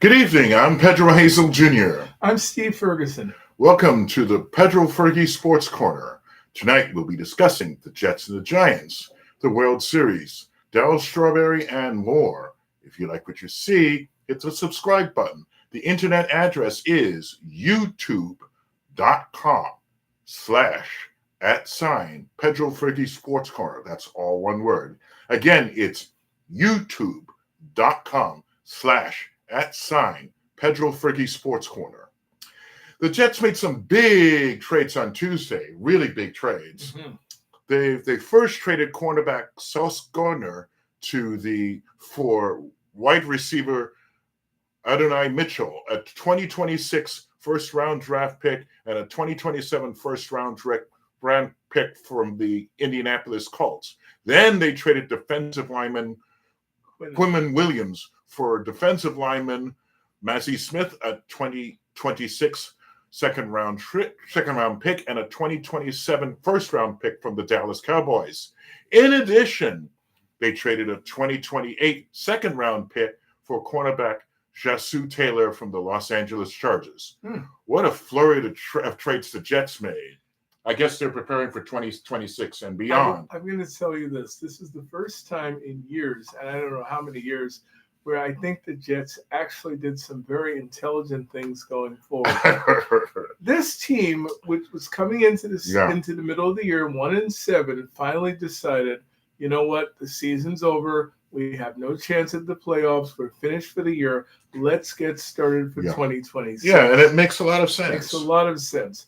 Good evening, I'm Pedro Hazel Jr. I'm Steve Ferguson. Welcome to the PedroFergie Sportscorner. Tonight we'll be discussing the Jets and the Giants, the World Series, Darryl Strawberry, and more. If you like what you see, hit the subscribe button. The internet address is youtube.com/@PedroFergie Sportscorner. That's all one word. Again, it's youtube.com/@PedroFergie Sportscorner. The Jets made some big trades on Tuesday, really big trades. They first traded cornerback Sauce Gardner for wide receiver Adonai Mitchell, a 2026 first-round draft pick and a 2027 first-round pick from the Indianapolis Colts. Then they traded defensive lineman Quinlan Williams for defensive lineman Mazi Smith, a 2026 second-round pick, and a 2027 first-round pick from the Dallas Cowboys. In addition, they traded a 2028 second-round pick for cornerback Jassu Taylor from the Los Angeles Chargers. What a flurry of trades the Jets made. I guess they're preparing for 2026 and beyond. I'm going to tell you this. This is the first time in years, and I don't know how many years, where I think the Jets actually did some very intelligent things going forward. This team, which was coming into the middle of the year, 1-7, finally decided, you know what, the season's over. We have no chance at the playoffs. We're finished for the year. Let's get started for 2026. Yeah, and it makes a lot of sense. Makes a lot of sense.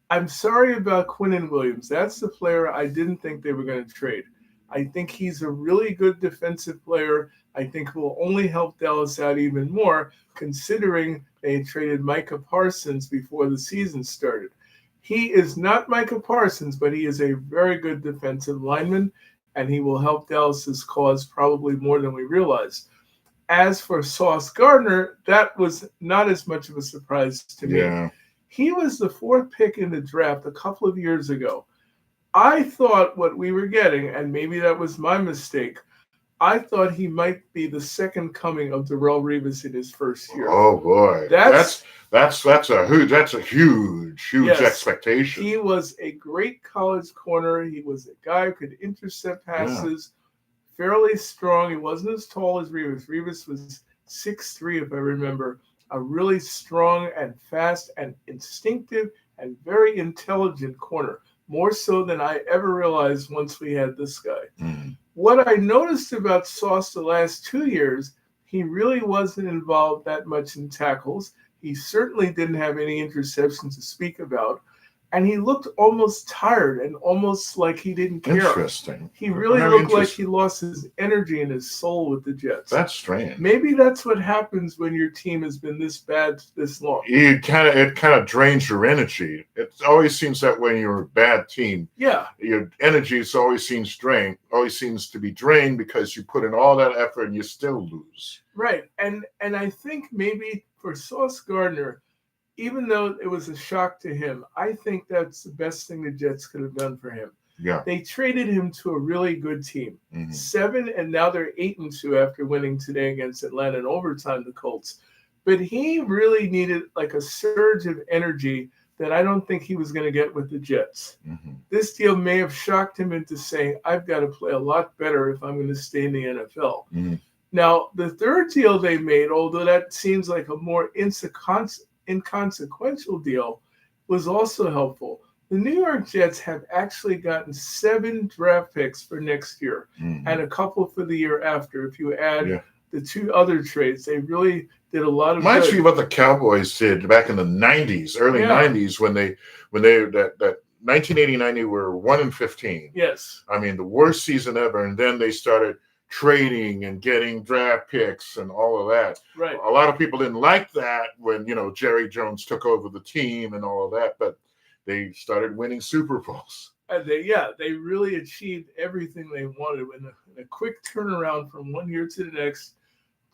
I'm sorry about Quinlan Williams. That's the player I didn't think they were going to trade. I think he's a really good defensive player. I think will only help Dallas out even more, considering they traded Micah Parsons before the season started. He is not Micah Parsons, but he is a very good defensive lineman, and he will help Dallas's cause probably more than we realize. As for Sauce Gardner, that was not as much of a surprise to me. Yeah. He was the fourth pick in the draft a couple of years ago. I thought what we were getting, and maybe that was my mistake, I thought he might be the second coming of Darrelle Revis in his first year. Oh boy, that's a huge expectation. He was a great college corner. He was a guy who could intercept passes, fairly strong. He wasn't as tall as Revis. Revis was 6'3", if I remember. A really strong and fast and instinctive and very intelligent corner, more so than I ever realized once we had this guy. What I noticed about Sauce the last 2 years, he really wasn't involved that much in tackles. He certainly didn't have any interceptions to speak about. And he looked almost tired and almost like he didn't care. Interesting. He really looked like he lost his energy and his soul with the Jets. That's strange. Maybe that's what happens when your team has been this bad this long. It kind of drains your energy. It always seems that when you're a bad team, your energy always seems to be drained because you put in all that effort and you still lose. Right. And I think maybe for Sauce Gardner, even though it was a shock to him, I think that's the best thing the Jets could have done for him. Yeah. They traded him to a really good team. 7, and now they're 8-2 after winning today against Atlanta in overtime, the Colts. But he really needed like a surge of energy that I don't think he was going to get with the Jets. This deal may have shocked him into saying, I've got to play a lot better if I'm going to stay in the NFL. Now, the third deal they made, although that seems like a more inconsequential deal, was also helpful. The New York Jets have actually gotten 7 draft picks for next year and a couple for the year after. If you add the 2 other trades, they really did a lot of Reminds me of what the Cowboys did back in the 90s, early 90s, when they 1989 they were 1-15. Yes. I mean, the worst season ever, and then they started trading and getting draft picks and all of that. Right. A lot of people didn't like that when, Jerry Jones took over the team and all of that, but they started winning Super Bowls. They really achieved everything they wanted in a quick turnaround from one year to the next.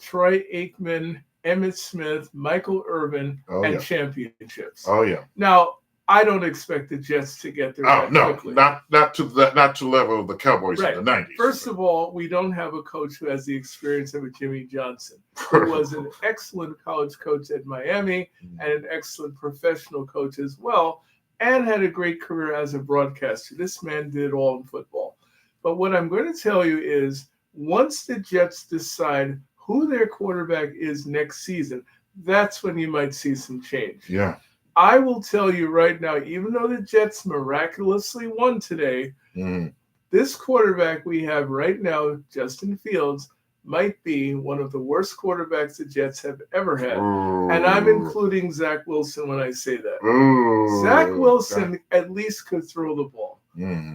Troy Aikman, Emmitt Smith, Michael Irvin, championships. Oh, yeah. Now, I don't expect the Jets to get there Oh that no, quickly. not to the level of the Cowboys Right. in the 90s. First of all, we don't have a coach who has the experience of a Jimmy Johnson, who was an excellent college coach at Miami and an excellent professional coach as well, and had a great career as a broadcaster. This man did it all in football. But what I'm going to tell you is, once the Jets decide who their quarterback is next season, that's when you might see some change. Yeah. I will tell you right now, even though the Jets miraculously won today, this quarterback we have right now, Justin Fields, might be one of the worst quarterbacks the Jets have ever had. And I'm including Zach Wilson when I say that. Zach Wilson at least could throw the ball.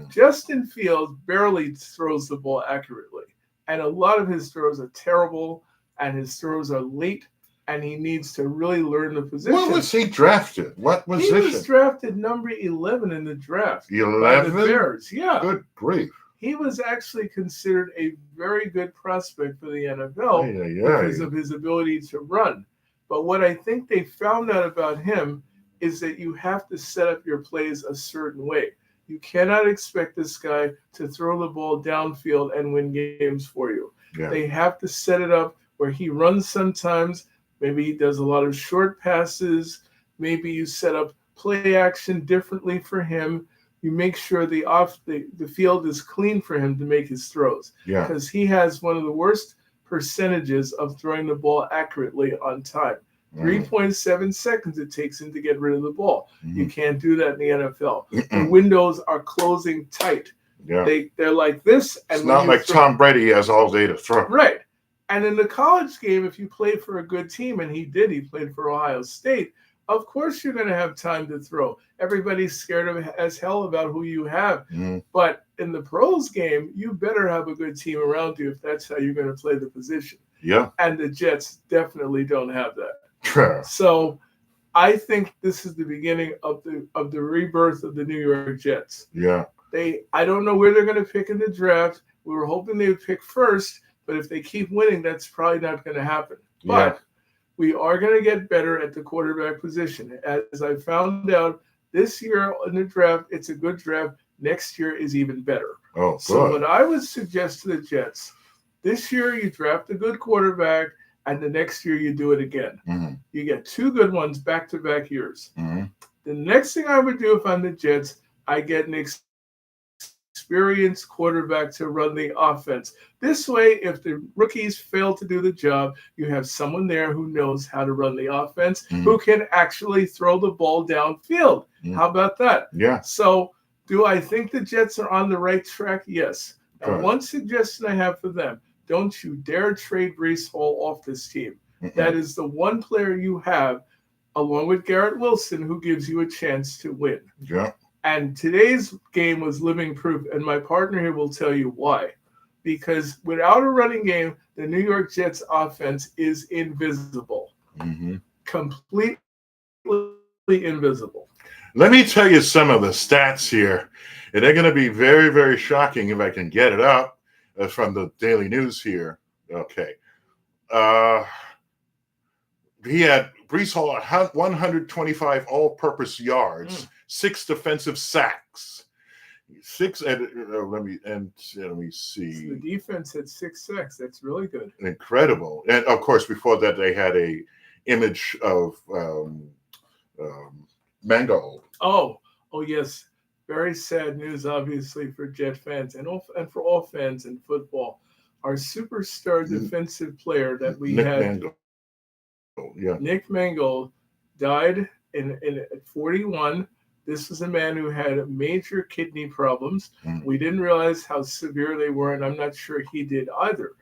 Justin Fields barely throws the ball accurately. And a lot of his throws are terrible, and his throws are late, and he needs to really learn the position. What was he drafted? What position? He was drafted number 11 in the draft. 11? By the Bears, yeah. Good grief. He was actually considered a very good prospect for the NFL because of his ability to run. But what I think they found out about him is that you have to set up your plays a certain way. You cannot expect this guy to throw the ball downfield and win games for you. Yeah. They have to set it up where he runs sometimes. Maybe he does a lot of short passes. Maybe you set up play action differently for him. You make sure the field is clean for him to make his throws. Yeah. Because he has one of the worst percentages of throwing the ball accurately on time. 3.7 seconds it takes him to get rid of the ball. You can't do that in the NFL. The windows are closing tight. Yeah. They're like this. And it's not like Tom Brady has all day to throw. Right. And in the college game, if you play for a good team, and he played for Ohio State, of course you're going to have time to throw. Everybody's scared as hell about who you have. But in the pros game, you better have a good team around you if that's how you're going to play the position. Yeah. And the Jets definitely don't have that. So I think this is the beginning of the rebirth of the New York Jets. Yeah. I don't know where they're going to pick in the draft. We were hoping they would pick first, but if they keep winning, that's probably not going to happen. Yeah. But we are going to get better at the quarterback position. As I found out this year in the draft, it's a good draft. Next year is even better. Oh, good. So what I would suggest to the Jets, this year you draft a good quarterback, and the next year you do it again. You get two good ones back-to-back years. The next thing I would do if I'm the Jets, I get an experienced quarterback to run the offense. This way, if the rookies fail to do the job, you have someone there who knows how to run the offense, who can actually throw the ball downfield. How about that? Yeah. So do I think the Jets are on the right track? Yes. And one suggestion I have for them, don't you dare trade Breece Hall off this team. That is the one player you have, along with Garrett Wilson, who gives you a chance to win. Yeah. And today's game was living proof, and my partner here will tell you why. Because without a running game, the New York Jets offense is invisible. Completely invisible. Let me tell you some of the stats here. And they're going to be very, very shocking if I can get it up from the Daily News here. Okay. He had Breece Hall 125 all-purpose yards, 6 defensive sacks, 6. Let me see. So the defense had 6 sacks. That's really good. Incredible. And of course, before that, they had a image of Mangold. Oh yes. Very sad news, obviously, for Jet fans and for all fans in football. Our superstar defensive player that we had. Mangold. Yeah. Nick Mangold died at 41. This was a man who had major kidney problems. We didn't realize how severe they were, and I'm not sure he did either.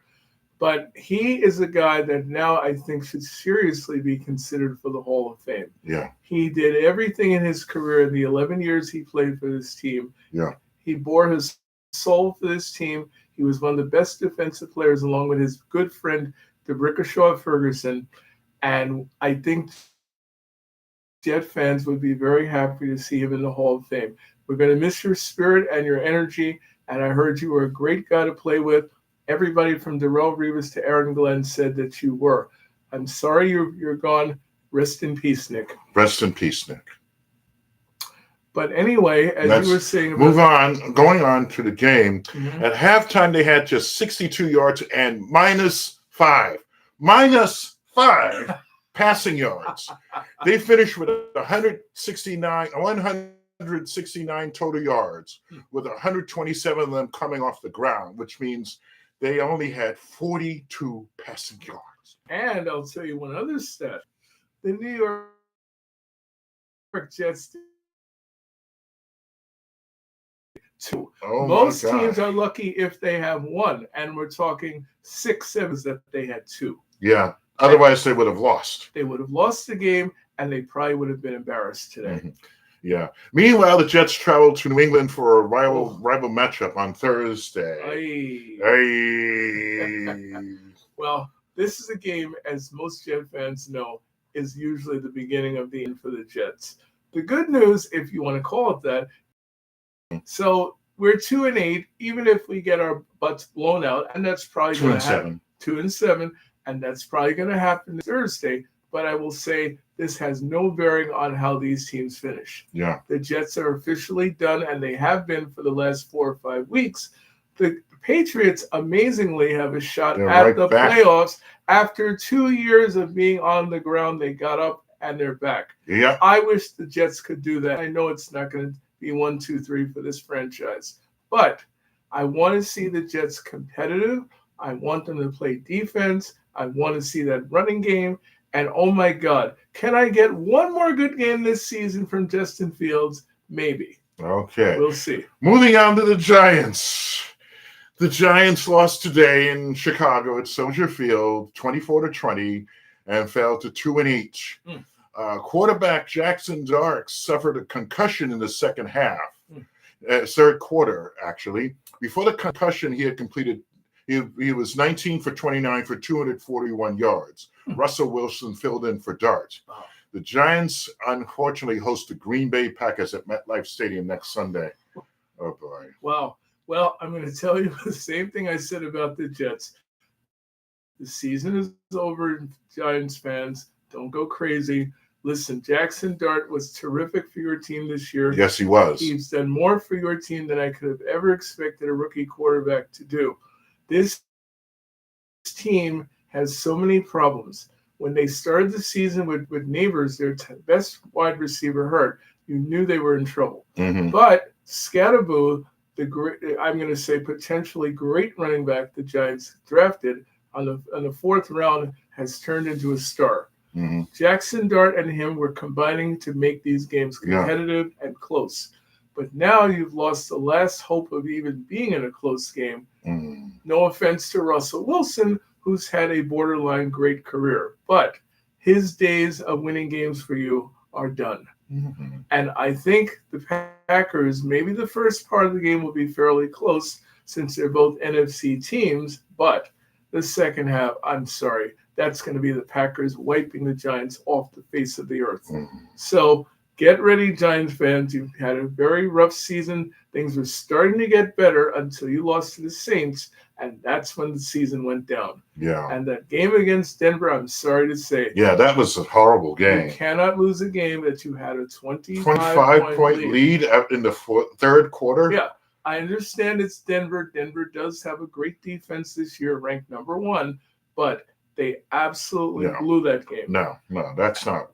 But he is a guy that now I think should seriously be considered for the Hall of Fame. Yeah. He did everything in his career in the 11 years he played for this team. Yeah. He bore his soul for this team. He was one of the best defensive players, along with his good friend, DeBrickashaw Ferguson. And I think Jet fans would be very happy to see him in the Hall of Fame. We're going to miss your spirit and your energy. And I heard you were a great guy to play with. Everybody from Darrell Revis to Aaron Glenn said that you were. I'm sorry you're gone. Rest in peace, Nick. Rest in peace, Nick. But anyway, as you were saying, going on to the game. Mhm. At halftime, they had just 62 yards and minus five passing yards. They finished with 169 total yards, with 127 of them coming off the ground, which means they only had 42 passing yards. And I'll tell you one other stat. The New York Jets, two. Oh, most my teams God. are lucky if they have one, and we're talking 6-7 that they had two. Yeah. Otherwise, they would have lost. They would have lost the game, and they probably would have been embarrassed today. Mm-hmm. Yeah. Meanwhile, the Jets traveled to New England for a rival matchup on Thursday. Well, this is a game, as most Jet fans know, is usually the beginning of the end for the Jets. The good news, if you want to call it that, so we're 2-8, even if we get our butts blown out, and that's probably going to happen. 2-7, and that's probably going to happen Thursday. But I will say this has no bearing on how these teams finish. Yeah. The Jets are officially done, and they have been for the last 4 or 5 weeks. The Patriots amazingly have a shot at the playoffs. After 2 years of being on the ground, they got up and they're back. Yeah. I wish the Jets could do that. I know it's not going to be 1, 2, 3 for this franchise, but I want to see the Jets competitive. I want them to play defense. I want to see that running game. And oh my God, can I get one more good game this season from Justin Fields? Maybe. Okay. We'll see. Moving on to the Giants. The Giants lost today in Chicago at Soldier Field, 24-20, and fell to 2-8. Quarterback Jackson Dart suffered a concussion in the second half, third quarter, actually. Before the concussion, he had completed. He was 19 for 29 for 241 yards. Russell Wilson filled in for Dart. Wow. The Giants, unfortunately, host the Green Bay Packers at MetLife Stadium next Sunday. Oh, boy. Wow. Well, I'm going to tell you the same thing I said about the Jets. The season is over, Giants fans. Don't go crazy. Listen, Jackson Dart was terrific for your team this year. Yes, he was. He's done more for your team than I could have ever expected a rookie quarterback to do. This team has so many problems. When they started the season with Neighbors, their best wide receiver, hurt, you knew they were in trouble. Mm-hmm. But Scatterboo, I'm going to say potentially great running back the Giants drafted on the fourth round, has turned into a star. Mm-hmm. Jackson Dart and him were combining to make these games competitive and close. But now you've lost the last hope of even being in a close game. Mm-hmm. No offense to Russell Wilson, who's had a borderline great career, but his days of winning games for you are done. Mm-hmm. And I think the Packers, maybe the first part of the game will be fairly close since they're both NFC teams, but the second half, I'm sorry, that's going to be the Packers wiping the Giants off the face of the earth. Mm-hmm. So get ready, Giants fans. You've had a very rough season. Things were starting to get better until you lost to the Saints, and that's when the season went down. Yeah. And that game against Denver, I'm sorry to say. Yeah, that was a horrible game. You cannot lose a game that you had a 25-point lead in the third quarter. Yeah, I understand it's Denver. Denver does have a great defense this year, ranked number 1, but they absolutely blew that game. No, that's not,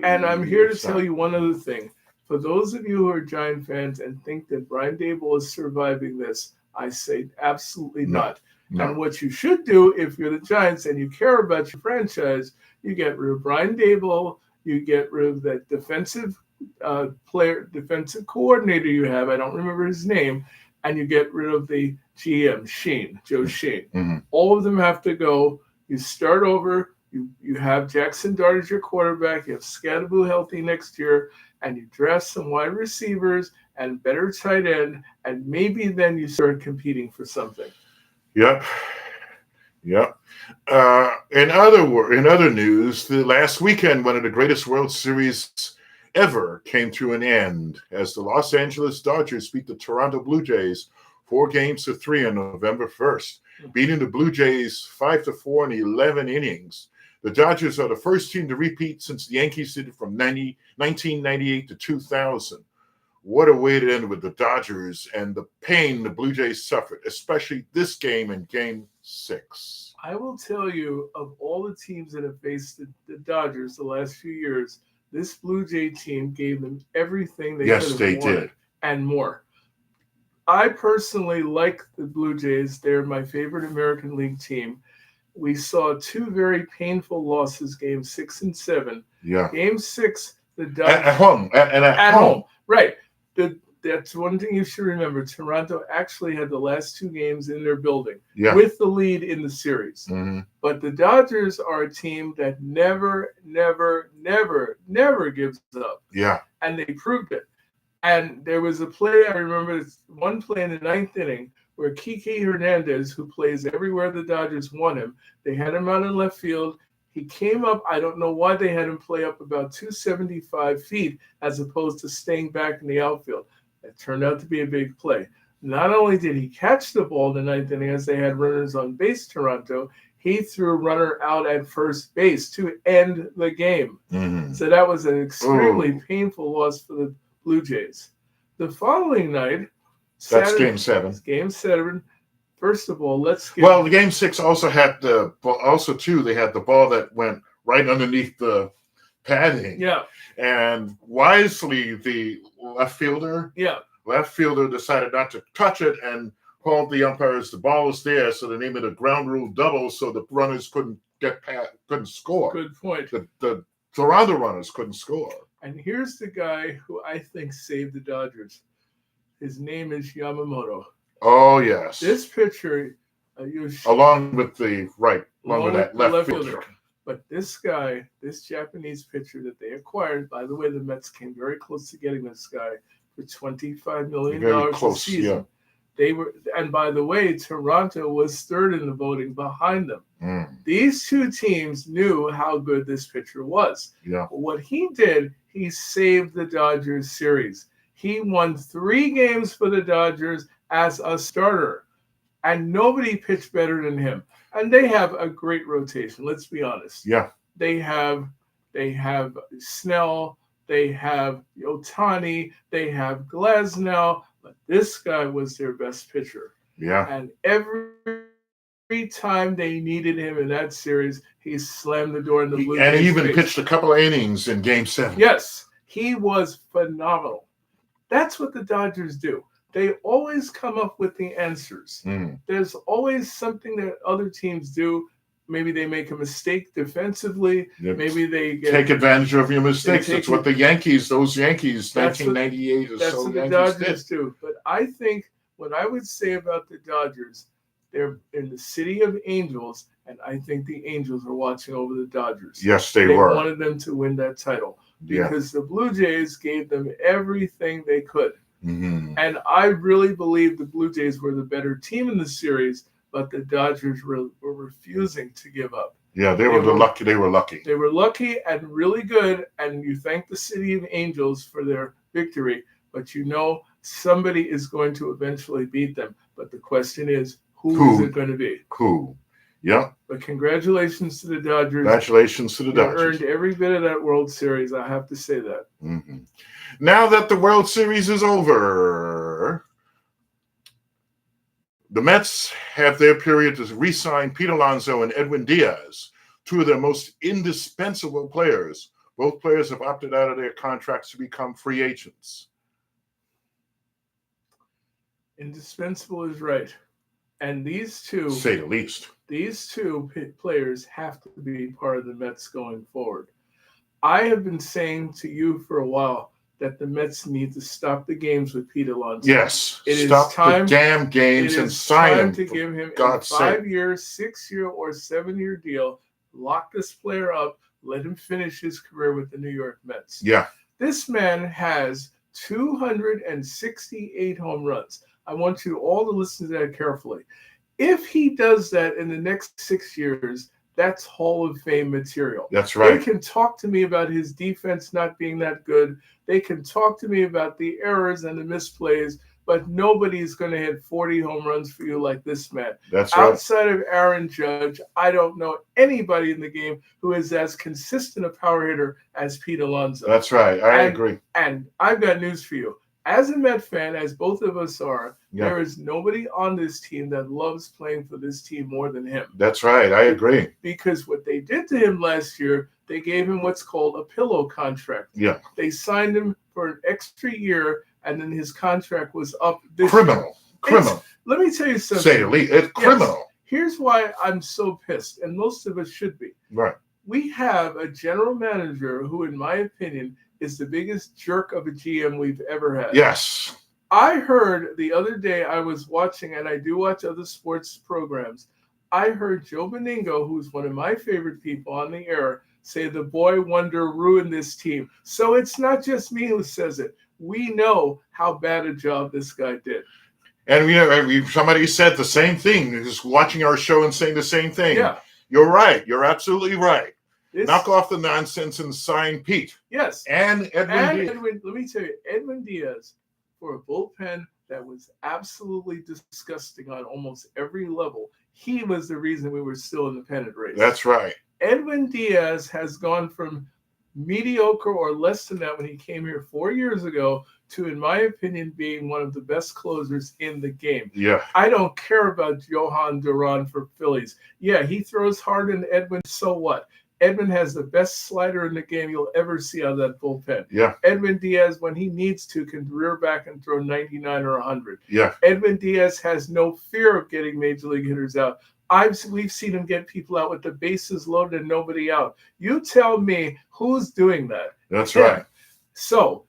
And I'm here to tell you one other thing. For those of you who are Giant fans and think that Brian Daboll is surviving this, I say absolutely not. No. And what you should do if you're the Giants and you care about your franchise, you get rid of Brian Daboll, you get rid of that defensive coordinator you have, I don't remember his name, and you get rid of the GM, Joe Sheen. Mm-hmm. All of them have to go. You start over. You have Jackson Dart as your quarterback. You have Scatterboo healthy next year, and you draft some wide receivers and better tight end, and maybe then you start competing for something. Yep. In other news, the last weekend, one of the greatest World Series ever came to an end as the Los Angeles Dodgers beat the Toronto Blue Jays 4-3 on November 1st, beating the Blue Jays 5-4 in 11 innings. The Dodgers are the first team to repeat since the Yankees did it from 1998 to 2000. what a way to end with the Dodgers and the pain the Blue Jays suffered, especially this game in Game 6. I will tell you, of all the teams that have faced the Dodgers the last few years, this Blue Jay team gave them everything they could have wanted did. And more. I personally like the Blue Jays. They're my favorite American League team. We saw two very painful losses, Game 6 and 7. Yeah. Game 6, the Dodgers at home. At home. Right. That's one thing you should remember. Toronto actually had the last two games in their building with the lead in the series. Mm-hmm. But the Dodgers are a team that never, never, never, never gives up. Yeah. And they proved it. And there was a play, I remember one play in the ninth inning where Kike Hernandez, who plays everywhere the Dodgers want him, they had him out in left field. He came up, I don't know why they had him play up about 275 feet as opposed to staying back in the outfield. It turned out to be a big play. Not only did he catch the ball in the ninth inning as they had runners on base, Toronto, he threw a runner out at first base to end the game. Mm-hmm. So that was an extremely painful loss for the Blue Jays. The following night, that's Game 7. Game 7. First of all, the Game 6 also had they had the ball that went right underneath the padding. Yeah. And wisely, the left fielder decided not to touch it and called the umpires. The ball was there, so they named it a ground rule double, so the runners couldn't score. Good point. The Toronto runners couldn't score. And here's the guy who I think saved the Dodgers. His name is Yamamoto. Oh, yes. This pitcher, along with that left fielder. But this guy, this Japanese pitcher that they acquired, by the way, the Mets came very close to getting this guy for $25 million a season. Yeah. They were, and by the way, Toronto was third in the voting behind them. Mm. These two teams knew how good this pitcher was. Yeah. What he did, he saved the Dodgers series. He won 3 games for the Dodgers as a starter, and nobody pitched better than him. And they have a great rotation. Let's be honest. Yeah. They have Snell, they have Ohtani, they have Glasnow, but this guy was their best pitcher. Yeah. And every time they needed him in that series, he slammed the door in the Blue Jays' And he even face. pitched a couple of innings in Game 7. Yes, he was phenomenal. That's what the Dodgers do. They always come up with the answers. Mm. There's always something that other teams do. Maybe they make a mistake defensively. Yep. Maybe they take advantage of your mistakes. That's what those Yankees, 1998 or so, that's what the Dodgers do. But I think what I would say about the Dodgers, they're in the city of angels, and I think the Angels are watching over the Dodgers. Yes, they were. They wanted them to win that title because the Blue Jays gave them everything they could. Mm-hmm. And I really believe the Blue Jays were the better team in the series, but the Dodgers were refusing to give up. Yeah, they were lucky. They were lucky. They were lucky and really good, and you thank the City of Angels for their victory, but somebody is going to eventually beat them. But the question is, who is it going to be? Who? Yeah. But congratulations to the Dodgers. Congratulations to the Dodgers. They earned every bit of that World Series, I have to say that. Mm-hmm. Now that the World Series is over, the Mets have their period to re-sign Pete Alonso and Edwin Diaz, two of their most indispensable players. Both players have opted out of their contracts to become free agents. Indispensable is right. And these two, to say the least, these two players have to be part of the Mets going forward. I have been saying to you for a while that the Mets need to stop the games with Pete Alonso. Yes, stop the damn games and sign him. It is time to give him a 5-year, 6-year, or 7-year deal. Lock this player up. Let him finish his career with the New York Mets. Yeah. This man has 268 home runs. I want you all to listen to that carefully. If he does that in the next 6 years, that's Hall of Fame material. That's right. They can talk to me about his defense not being that good. They can talk to me about the errors and the misplays, but nobody's going to hit 40 home runs for you like this man. That's right. Outside of Aaron Judge, I don't know anybody in the game who is as consistent a power hitter as Pete Alonso. That's right. I agree. And I've got news for you. As a Met fan, as both of us are, Yeah. there is nobody on this team that loves playing for this team more than him. That's right. I agree. Because what they did to him last year, they gave him what's called a pillow contract. Yeah. They signed him for an extra year, and then his contract was up this Criminal. year. Criminal. Let me tell you something. Say the least. It's criminal. Here's why I'm so pissed, and most of us should be. Right. We have a general manager who, in my opinion, is the biggest jerk of a GM we've ever had. Yes. I heard the other day, I was watching, and I do watch other sports programs. I heard Joe Beningo, who's one of my favorite people on the air, say the boy wonder ruined this team. So it's not just me who says it. We know how bad a job this guy did. And somebody said the same thing, just watching our show and saying the same thing. Yeah. You're right. You're absolutely right. Knock off the nonsense and sign Pete. Yes. And Edwin. Let me tell you, Edwin Diaz, for a bullpen that was absolutely disgusting on almost every level, he was the reason we were still in the pennant race. That's right. Edwin Diaz has gone from mediocre or less than that when he came here 4 years ago to, in my opinion, being one of the best closers in the game. Yeah. I don't care about Johan Duran for Phillies. Yeah, he throws hard in Edwin, so what? Edwin has the best slider in the game you'll ever see out of that bullpen. Yeah. Edwin Diaz, when he needs to, can rear back and throw 99 or 100. Yeah. Edwin Diaz has no fear of getting major league hitters out. We've seen him get people out with the bases loaded and nobody out. You tell me who's doing that. That's right. So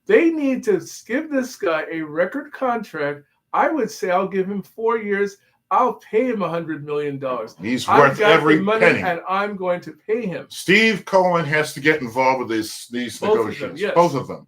they need to give this guy a record contract. I would say I'll give him 4 years. I'll pay him $100 million. He's worth every penny. And I'm going to pay him. Steve Cohen has to get involved with these negotiations. Yes. Both of them.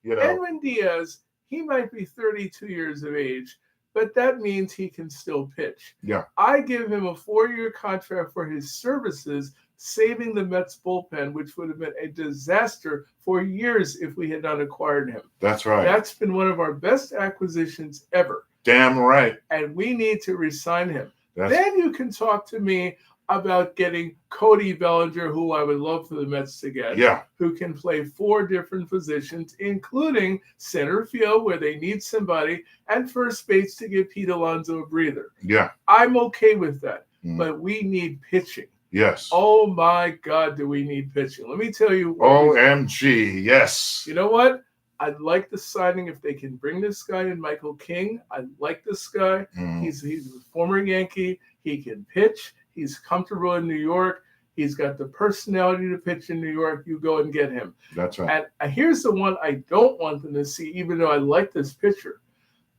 You know. Edwin Diaz, he might be 32 years of age, but that means he can still pitch. Yeah. I give him a 4-year contract for his services, saving the Mets bullpen, which would have been a disaster for years if we had not acquired him. That's right. That's been one of our best acquisitions ever. Damn right. And we need to re-sign him. Then you can talk to me about getting Cody Bellinger, who I would love for the Mets to get, who can play 4 different positions, including center field, where they need somebody, and first base to give Pete Alonso a breather. Yeah. I'm okay with that, but we need pitching. Yes. Oh, my God, do we need pitching. Let me tell you. OMG, yes. You know what? I'd like the signing if they can bring this guy in, Michael King. I like this guy. He's a former Yankee. He can pitch. He's comfortable in New York. He's got the personality to pitch in New York. You go and get him. That's right. And here's the one I don't want them to see, even though I like this pitcher.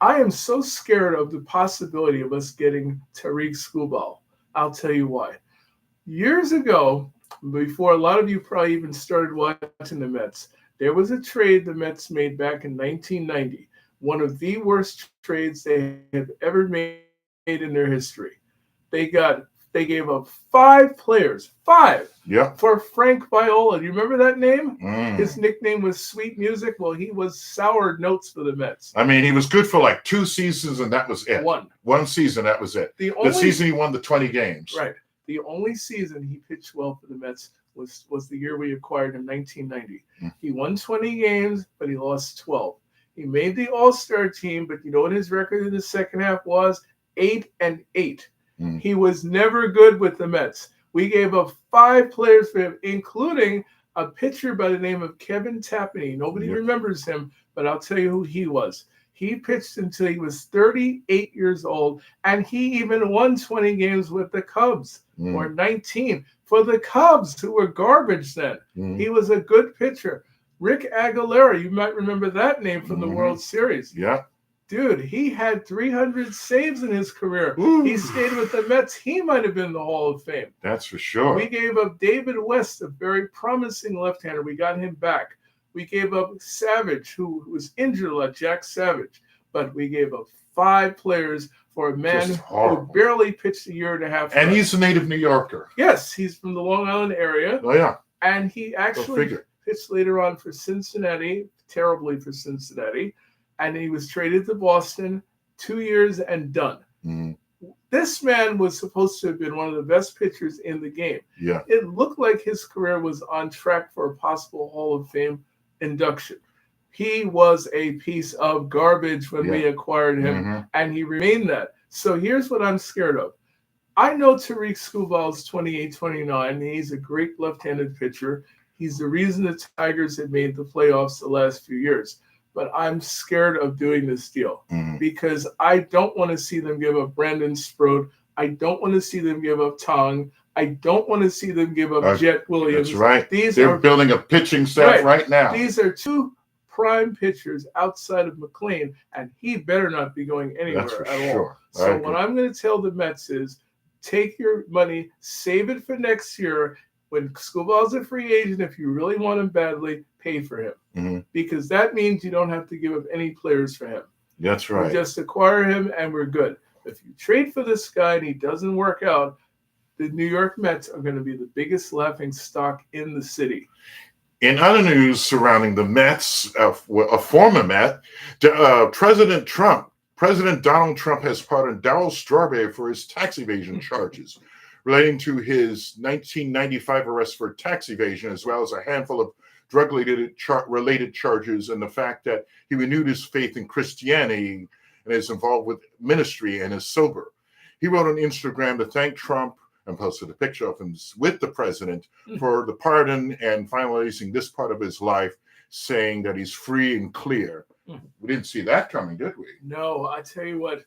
I am so scared of the possibility of us getting Tariq Skubal. I'll tell you why. Years ago, before a lot of you probably even started watching the Mets, there was a trade the Mets made back in 1990, one of the worst trades they have ever made in their history. They gave up 5 players, 5, for Frank Viola. Do you remember that name? His nickname was Sweet Music. Well, he was sour notes for the Mets. I mean, he was good for like 2 seasons, and that was it. One season, that was it. The season he won the 20 games. Right. The only season he pitched well for the Mets was the year we acquired him, 1990. He won 20 games, but he lost 12. He made the All-Star team, but you know what his record in the second half was? 8-8. He was never good with the Mets. We gave up 5 players for him, including a pitcher by the name of Kevin Tapani. Nobody remembers him, but I'll tell you who he was. He pitched until he was 38 years old, and he even won 20 games with the Cubs, or 19 for the Cubs, who were garbage then. He was a good pitcher. Rick Aguilera, you might remember that name from the World Series. Yeah. Dude, he had 300 saves in his career. He stayed with the Mets. He might have been in the Hall of Fame. That's for sure. We gave up David West, a very promising left-hander. We got him back. We gave up Savage, who was injured like Jack Savage. But we gave up 5 players for a man who barely pitched a year and a half. And he's a native New Yorker. Yes, he's from the Long Island area. Oh, yeah. And he actually pitched later on for Cincinnati, terribly for Cincinnati. And he was traded to Boston, 2 years and done. This man was supposed to have been one of the best pitchers in the game. Yeah. It looked like his career was on track for a possible Hall of Fame induction. He was a piece of garbage when we acquired him, and he remained that. So here's what I'm scared of. I know Tariq Skubal 28, 29. He's a great left-handed pitcher. He's the reason the Tigers have made the playoffs the last few years. But I'm scared of doing this deal because I don't want to see them give up Brandon Sproat. I don't want to see them give up Tong. I don't want to see them give up Jet Williams. That's right. They're building a pitching staff right now. These are two prime pitchers outside of McLean, and he better not be going anywhere at all. So what I'm going to tell the Mets is take your money, save it for next year. When Skubal's a free agent, if you really want him badly, pay for him. Because that means you don't have to give up any players for him. That's right. You just acquire him and we're good. If you trade for this guy and he doesn't work out, the New York Mets are going to be the biggest laughing stock in the city. In other news surrounding the Mets, a former Met, President Donald Trump has pardoned Darryl Strawberry for his tax evasion charges relating to his 1995 arrest for tax evasion, as well as a handful of drug-related charges, and the fact that he renewed his faith in Christianity and is involved with ministry and is sober. He wrote on Instagram to thank Trump and posted a picture of him with the president for the pardon and finalizing this part of his life, saying that he's free and clear. We didn't see that coming, did we? No, I tell you what.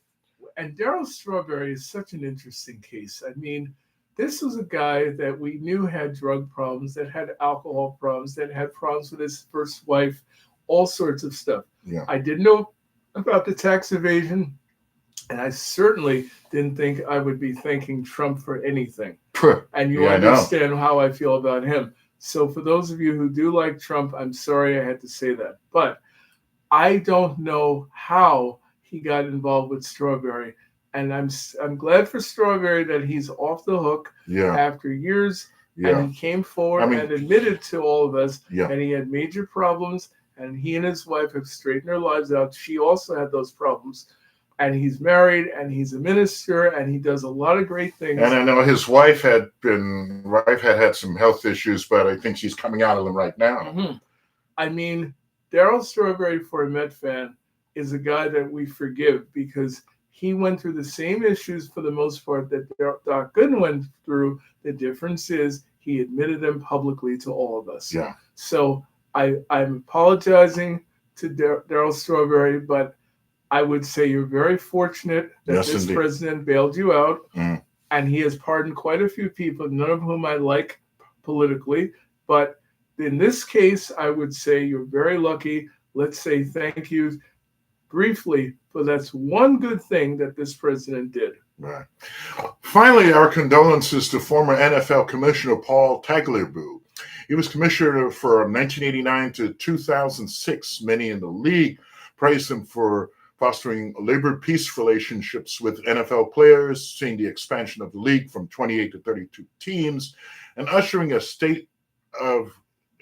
And Darryl Strawberry is such an interesting case. I mean, this was a guy that we knew had drug problems, that had alcohol problems, that had problems with his first wife, all sorts of stuff. Yeah. I didn't know about the tax evasion, and I certainly didn't think I would be thanking Trump for anything. And you understand how I feel about him. So for those of you who do like Trump, I'm sorry I had to say that. But I don't know how he got involved with Strawberry. And I'm glad for Strawberry that he's off the hook after years. And he came forward and admitted to all of us that he had major problems. And he and his wife have straightened their lives out. She also had those problems. And he's married and he's a minister and he does a lot of great things. And I know his wife had some health issues, but I think she's coming out of them right now. I mean, Darryl Strawberry, for a Met fan, is a guy that we forgive because he went through the same issues for the most part that Doc Gooden went through. The difference is he admitted them publicly to all of us. Yeah. So I'm apologizing to Darryl Strawberry, but I would say you're very fortunate that this president bailed you out, and he has pardoned quite a few people, none of whom I like politically. But in this case, I would say you're very lucky. Let's say thank you briefly, but that's one good thing that this president did. Right. Finally, our condolences to former NFL Commissioner Paul Tagliabue. He was commissioner from 1989 to 2006. Many in the league praised him for fostering labor peace relationships with NFL players, seeing the expansion of the league from 28 to 32 teams, and ushering a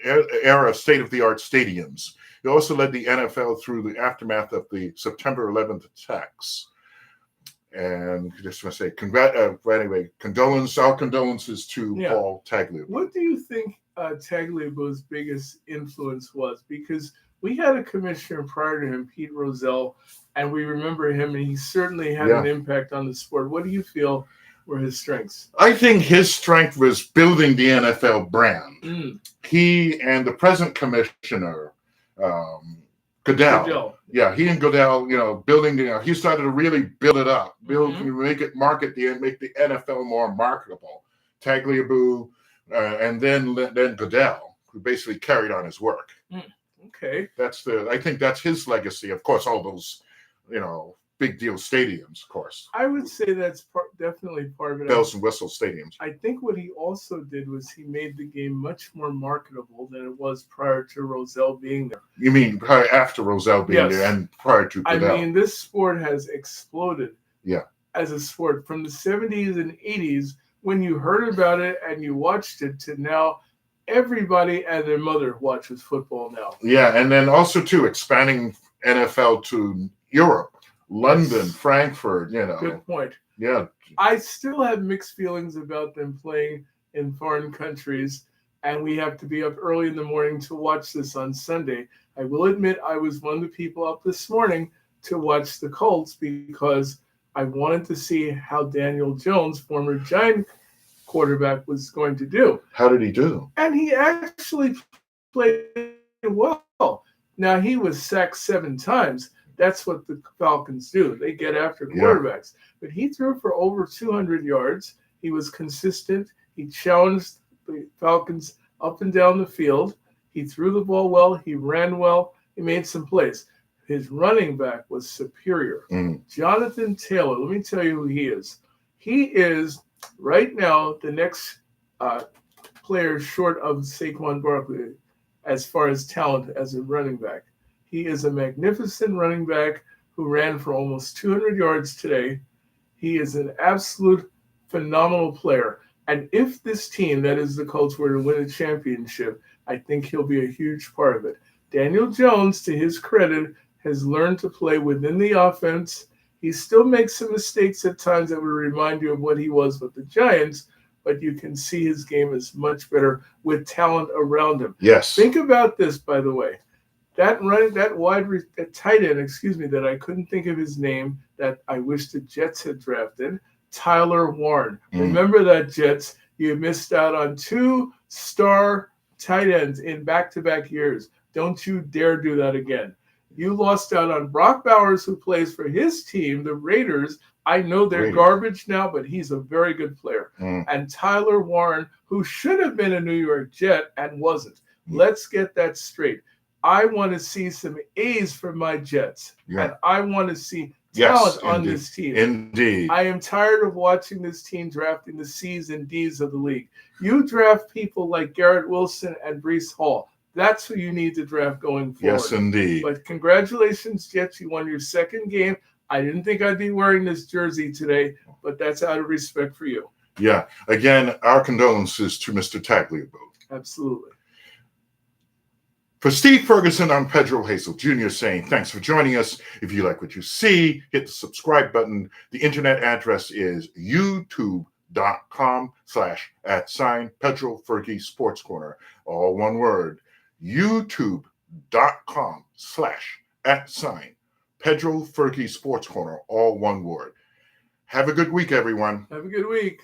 era of state-of-the-art stadiums. He also led the NFL through the aftermath of the September 11th attacks. And just want to say, our condolences to Paul Tagliabue. What do you think Tagliabue's biggest influence was? Because we had a commissioner prior to him, Pete Rozelle, and we remember him, and he certainly had an impact on the sport. What do you feel were his strengths? I think his strength was building the NFL brand. He and the present commissioner, Goodell. Yeah, he and Goodell, building, he started to really build it up, make the NFL more marketable. Tagliabue, and then Goodell, who basically carried on his work. Okay. I think that's his legacy. Of course, all those, big deal stadiums, of course. I would say that's definitely part of it. Bells and whistle stadiums. I think what he also did was he made the game much more marketable than it was prior to Rozelle being there. You mean after Rozelle being there and prior to Goodell? I mean, this sport has exploded as a sport from the 70s and 80s when you heard about it and you watched it to now everybody and their mother watches football now. Yeah, and then also, too, expanding NFL to Europe. London, Frankfurt, Good point. Yeah. I still have mixed feelings about them playing in foreign countries. and we have to be up early in the morning to watch this on Sunday. I will admit I was one of the people up this morning to watch the Colts because I wanted to see how Daniel Jones, former Giant quarterback, was going to do. How did he do? And he actually played well. Now, he was sacked 7 times. That's what the Falcons do. They get after quarterbacks. But he threw for over 200 yards. He was consistent. He challenged the Falcons up and down the field. He threw the ball well. He ran well. He made some plays. His running back was superior. Jonathan Taylor, let me tell you who he is. He is, right now, the next player short of Saquon Barkley as far as talent as a running back. He is a magnificent running back who ran for almost 200 yards today. He is an absolute phenomenal player. And if this team, that is the Colts, were to win a championship, I think he'll be a huge part of it. Daniel Jones, to his credit, has learned to play within the offense. He still makes some mistakes at times that would remind you of what he was with the Giants, but you can see his game is much better with talent around him. Yes. Think about this, by the way. That tight end, that I couldn't think of his name, that I wish the Jets had drafted, Tyler Warren. Remember that, Jets? You missed out on 2 star tight ends in back-to-back years. Don't you dare do that again. You lost out on Brock Bowers, who plays for his team, the Raiders. I know they're garbage now, but he's a very good player. And Tyler Warren, who should have been a New York Jet and wasn't. Let's get that straight. I want to see some A's from my Jets, and I want to see talent on this team. Indeed. I am tired of watching this team drafting the C's and D's of the league. You draft people like Garrett Wilson and Breece Hall. That's who you need to draft going forward. Yes, indeed. But congratulations, Jets. You won your 2nd game. I didn't think I'd be wearing this jersey today, but that's out of respect for you. Yeah. Again, our condolences to Mr. Tagliabue. Absolutely. For Steve Ferguson, I'm Pedro Hazel Jr. saying thanks for joining us. If you like what you see, hit the subscribe button. The internet address is youtube.com/@PedroFergie Sportscorner. All one word. youtube.com/@PedroFergie Sportscorner. All one word. Have a good week, everyone. Have a good week.